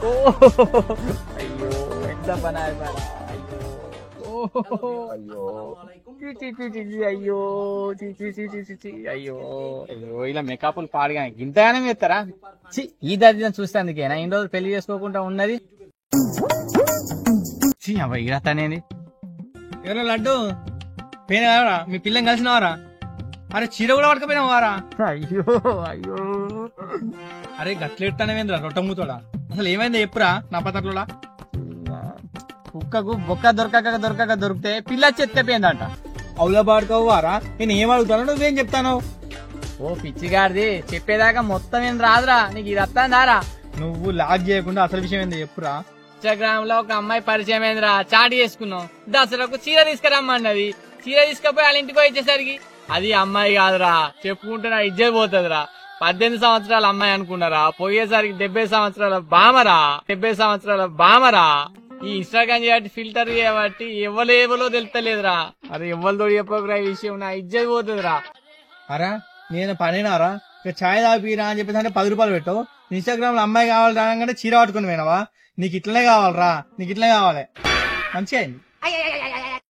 అయ్యో ఎంత పని అయ్యో అయ్యో అయ్యో అయ్యో ఇలా మేకప్లు పాడుగా ఇంతగానే వేస్తారా? ఈ దరిద్రం చూస్తే అందుకేనా ఇన్ని రోజులు పెళ్లి చేసుకోకుండా ఉన్నది? అవ్వ తనేది ఎవరో లడ్డు పోయినవారా? మీ పిల్లని కలిసినవారా? అరే చీర కూడా పడకపోయినావారా? అయ్యో అయ్యో అరే గట్లెట్టానేంద్రా రొట్టమూతోడా? అసలు ఏమైంది ఎప్పురా నా పతట్లోలా? కుక్కకు బొక్క దొరికితే పిల్ల చెత్తపోయిందంట. అవులా పాడుకోవారా? నేను ఏం అడుగుతానో నువ్వేం చెప్తాను? ఓ పిచ్చిగాడిది చెప్పేదాకా మొత్తం ఏం రాదురా, నీకు ఇది వస్తాందారా? నువ్వు లాగ్ చేయకుండా అసలు విషయం ఏంది చెప్పురా? ఇన్స్టాగ్రామ్ లో ఒక అమ్మాయి పరిచయం అయిందిరా, చాట్ చేసుకున్నాం. దసరాకు చీర తీసుకురమ్మన్నది. చీర తీసుకపోయి వాళ్ళ ఇంటికి వచ్చేసరికి అది అమ్మాయి కాదురా. చెప్పుకుంటే నా ఇజ్జత్ పోతుందిరా. 18 సంవత్సరాల అమ్మాయి అనుకున్నారా, పోయేసరికి 70 సంవత్సరాల బామరా. ఈ ఇన్స్టాగ్రామ్ చేయబట్టి ఫిల్టర్ చేయబట్టి ఎవలేవలో తెలుస్తలేదురా. అరే ఎవరితో చెప్పకురా ఈ విషయం, నా ఇజ్జత్ పోతుందిరా. అరా నేను పనేనారా? ఇక ఛాయ్ తాగిరా అని చెప్పేసి అంటే 10 రూపాయలు పెట్టావు. ఇన్స్టాగ్రామ్ లో అమ్మాయి కావాలి రాగానే చీర పట్టుకుని పోయినావా? నీకు ఇట్లనే కావాలరా, నీకు ఇట్లనే కావాలి. మంచిగా అయింది.